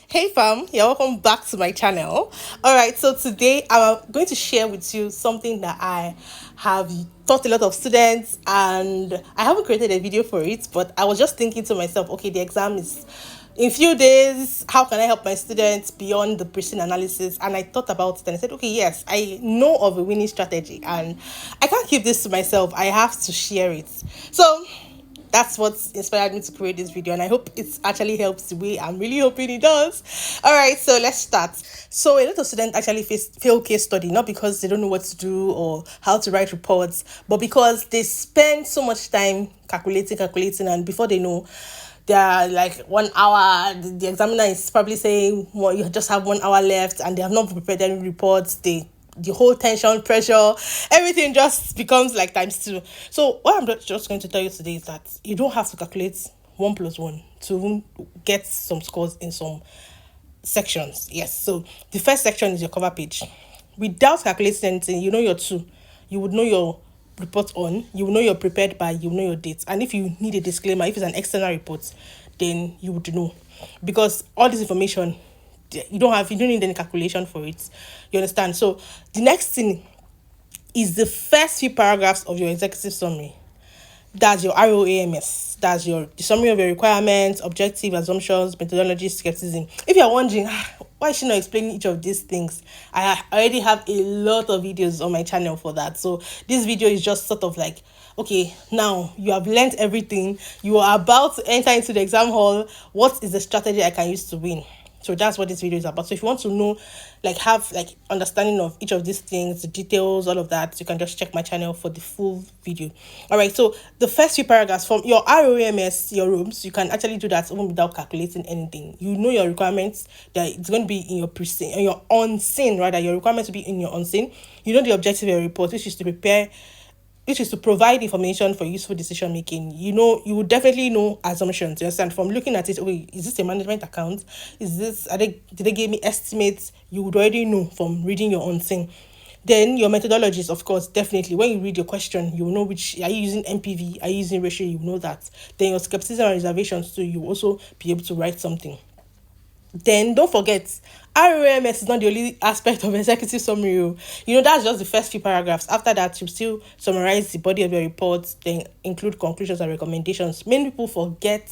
Hey fam, you're welcome back to my channel. All right, so today I'm going to share with you something that I have taught a lot of students, and I haven't created a video for it, but I was just thinking to myself, okay, the exam is in few days. How can I help my students beyond the pricing analysis? And I thought about it and I said, okay, yes, I know of a winning strategy, and I can't keep this to myself. I have to share it. So that's what inspired me to create this video, and I hope it actually helps the way I'm really hoping it does. All right, so let's start. So a lot of students actually fail case study, not because they don't know what to do or how to write reports, but because they spend so much time calculating, and before they know, they're like 1 hour, the examiner is probably saying, well, you just have 1 hour left, and they have not prepared any reports. The whole tension, pressure, everything just becomes like times two. So what I'm just going to tell you today is that you don't have to calculate 1 plus 1 to get some scores in some sections. Yes. So the first section is your cover page. Without calculating anything, you know your two. You would know your report on. You will know you're prepared by. You know your dates. And if you need a disclaimer, if it's an external report, then you would know, because all this information you don't need any calculation for it. You understand? So the next thing is the first few paragraphs of your executive summary. That's your ROAMS. That's the summary of your requirements, objective, assumptions, methodology, skepticism. If you're wondering, why is she not explaining each of these things? I already have a lot of videos on my channel for that. So this video is just sort of like, okay, now you have learned everything. You are about to enter into the exam hall. What is the strategy I can use to win? So that's what this video is about. So if you want to know, like, have like understanding of each of these things, the details, all of that, you can just check my channel for the full video. All right, so the first few paragraphs from your ROMS, your rooms, you can actually do that even without calculating anything. You know your requirements, that it's going to be in your in your on-scene, rather, your requirements will be in your on-scene. You know the objective of your report, which is to provide information for useful decision making. You know, you would definitely know assumptions. You understand? From looking at it, okay, is this a management account? Did they give me estimates? You would already know from reading your own thing. Then your methodologies, of course, definitely. When you read your question, you will know which, are you using MPV, are you using ratio, you know that. Then your skepticism and reservations, so you will also be able to write something. Then don't forget, ROMS is not the only aspect of executive summary. You know, that's just the first few paragraphs. After that, you still summarize the body of your report, then include conclusions and recommendations. Many people forget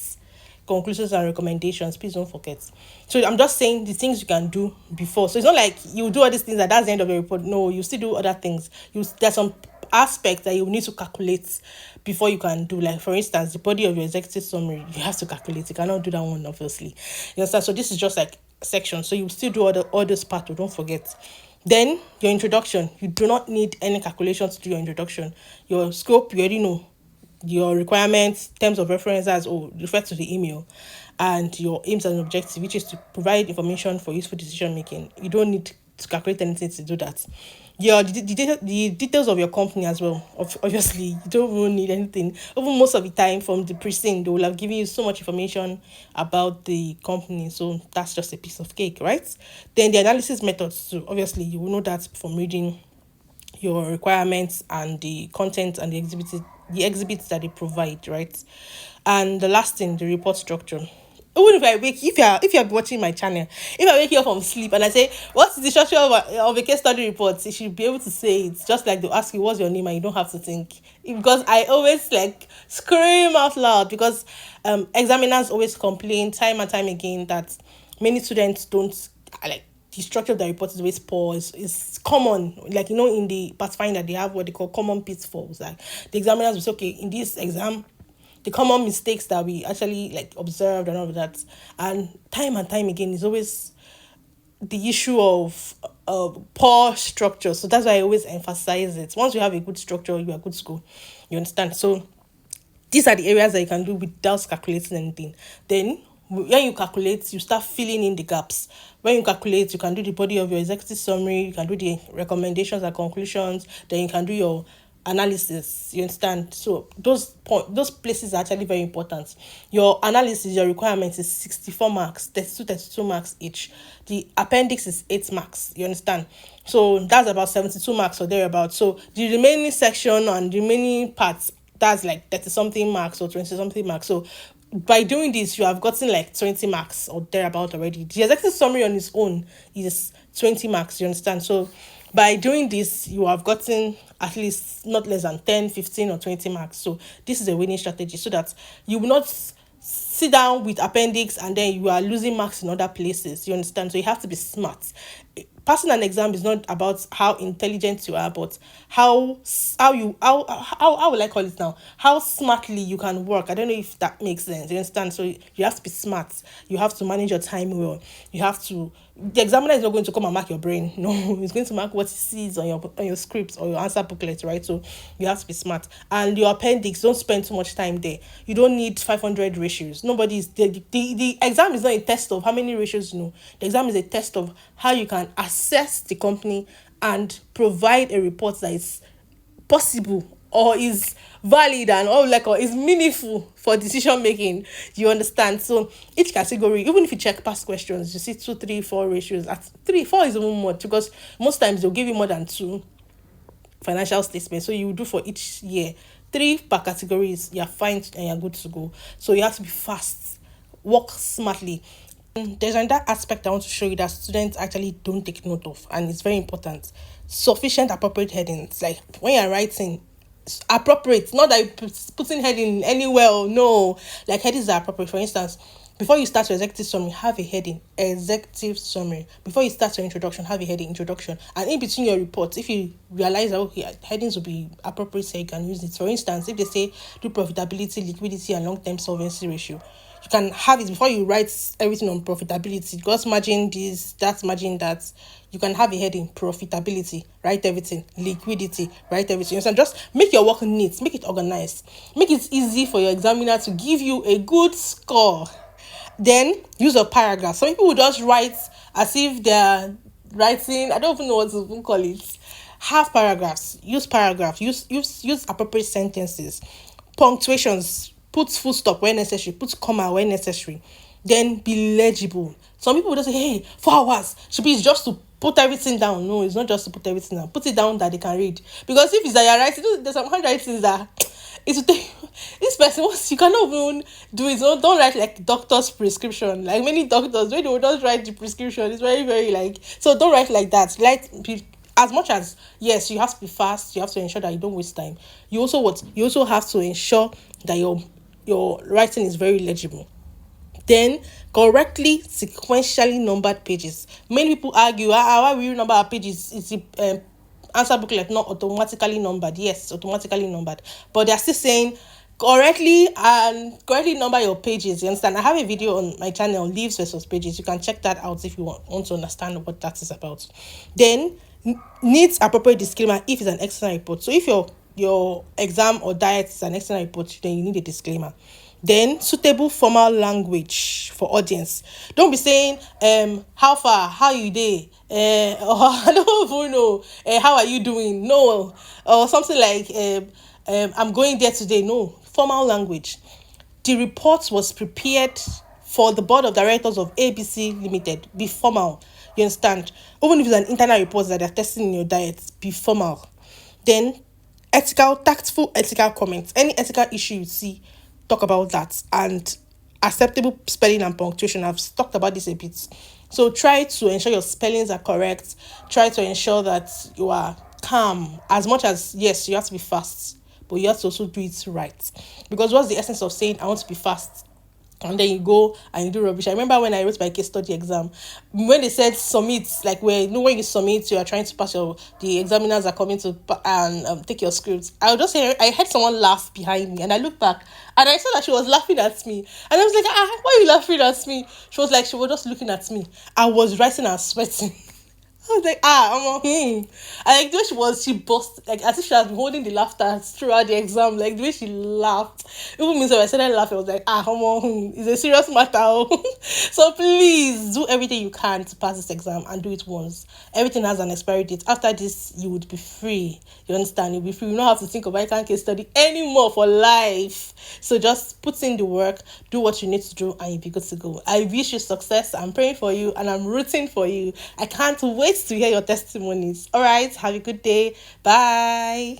conclusions and recommendations. Please don't forget. So I'm just saying the things you can do before. So it's not like you do all these things and that's the end of your report. No, you still do other things. There's some aspects that you need to calculate before you can do, like, for instance, the body of your executive summary. You have to calculate. You cannot do that one, obviously. You understand? So this is just like section. So you still do all those parts. Don't forget. Then your introduction. You do not need any calculation to do your introduction. Your scope, you already know. Your requirements, terms of reference, as or refer to the email, and your aims and objective, which is to provide information for useful decision making. You don't need to calculate anything to do that. The details of your company as well. Obviously, you don't even need anything. Even most of the time, from the precinct, they will have given you so much information about the company. So that's just a piece of cake, right? Then the analysis methods too. Obviously, you will know that from reading your requirements and the content and the exhibits that they provide, right? And the last thing, the report structure. Even if you're watching my channel, if I wake you up from sleep and I say, what's the structure of a case study report, you should be able to say it. Just like they'll ask you what's your name, and you don't have to think, because I always like scream out loud, because examiners always complain time and time again that many students don't like the structure of the report is always poor. It's common. Like, you know, in the pathfinder, they have what they call common pitfalls. Like, the examiners will say, okay, in this exam, the common mistakes that we actually like observed and all of that. And time again is always the issue of poor structure. So that's why I always emphasize it. Once you have a good structure, you are good to go. You understand? So these are the areas that you can do without calculating anything. Then when you calculate, you start filling in the gaps. When you calculate, you can do the body of your executive summary, you can do the recommendations and conclusions, then you can do your analysis. You understand? So those places are actually very important. Your analysis, your requirements is 64 marks, 32 marks each. The appendix is 8 marks. You understand? So that's about 72 marks or thereabouts. So the remaining section and the remaining parts, that's like 30 something marks or 20 something marks. So by doing this, you have gotten like 20 marks or thereabout already. The executive summary on its own is 20 marks, you understand? So by doing this, you have gotten at least not less than 10, 15, or 20 marks. So this is a winning strategy so that you will not sit down with appendix and then you are losing marks in other places. You understand? So you have to be smart. Passing an exam is not about how intelligent you are, but how will I call it now? How smartly you can work. I don't know if that makes sense. You understand? So you have to be smart. You have to manage your time well. You have to. The examiner is not going to come and mark your brain. No, he's going to mark what he sees on your scripts or your answer booklet, right? So you have to be smart. And your appendix, don't spend too much time there. You don't need 500 ratios. Nobody's the exam is not a test of how many ratios you know. The exam is a test of how you can assess the company and provide a report that is possible or is valid and or like or is meaningful for decision making. You understand? So each category, even if you check past questions, you see 2, 3, 4 ratios. At 3, 4 is even more because most times they'll give you more than 2 financial statements. So you do for each year 3 per categories. You're fine and you're good to go. So you have to be fast, work smartly. There's another aspect I want to show you that students actually don't take note of, and it's very important. Sufficient appropriate headings. Like when you're writing, appropriate, not that you putting heading anywhere. No, like headings are appropriate. For instance, before you start your executive summary, have a heading, executive summary. Before you start your introduction, have a heading, introduction. And in between your reports, if you realize that okay, headings will be appropriate, so you can use it. For instance, if they say do profitability, liquidity, and long-term solvency ratio, you can have it before you write everything on profitability. Gross margin this, that's margin that. You can have a heading, profitability, write everything, liquidity, write everything. So just make your work neat, make it organized, make it easy for your examiner to give you a good score. Then use a paragraph. Some people will just write as if they're writing, I don't even know what to even call it. Have paragraphs, use paragraphs, use appropriate sentences, punctuations, put full stop where necessary, put comma where necessary, then be legible. Some people will just say, hey, 4 hours should be just to put everything down. No, it's not just to put everything down. Put it down that they can read. Because if it's that you're writing, there's some handwritings that it will take this person once you cannot even do it. Don't write like doctor's prescription. Like many doctors, when they will just write the prescription, it's very, very like so don't write like that. Like as much as yes, you have to be fast, you have to ensure that you don't waste time. You also have to ensure that your writing is very legible. Then correctly sequentially numbered pages. Many people argue, why will you number our pages? Is the answer booklet not automatically numbered? Yes, automatically numbered. But they're still saying correctly number your pages. You understand? I have a video on my channel, leaves versus pages. You can check that out if you want to understand what that is about. Then needs appropriate disclaimer if it's an external report. So if your exam or diet is an external report, then you need a disclaimer. Then suitable formal language for audience. Don't be saying how far, how you dey, or I don't even know, how are you doing? No, or something like I'm going there today. No, formal language. The report was prepared for the board of directors of ABC Limited. Be formal. You understand? Even if it's an internal report that they're testing in your diet, be formal. Then tactful ethical comments. Any ethical issue you see, talk about that. And acceptable spelling and punctuation. I've talked about this a bit. So try to ensure your spellings are correct. Try to ensure that you are calm. As much as, yes, you have to be fast, but you have to also do it right. Because what's the essence of saying, I want to be fast? And then you go and you do rubbish. I remember when I wrote my case study exam, when they said submit, like when you submit, you are trying to pass the examiners are coming to and take your scripts. I heard someone laugh behind me, and I looked back and I saw that she was laughing at me, and I was like, why are you laughing at me? She was just looking at me. I was writing and sweating. I was like, and like the way she burst, like as if she had been holding the laughter throughout the exam, like the way she laughed. Even means when I started laughing, I was like, it's a serious matter. So please do everything you can to pass this exam and do it once. Everything has an expiry date. After this, you would be free. You understand? You'll be free. You don't have to think of ICANN case study anymore for life. So just put in the work, do what you need to do, and you'll be good to go. I wish you success. I'm praying for you and I'm rooting for you. I can't wait to hear your testimonies. All right, have a good day. Bye.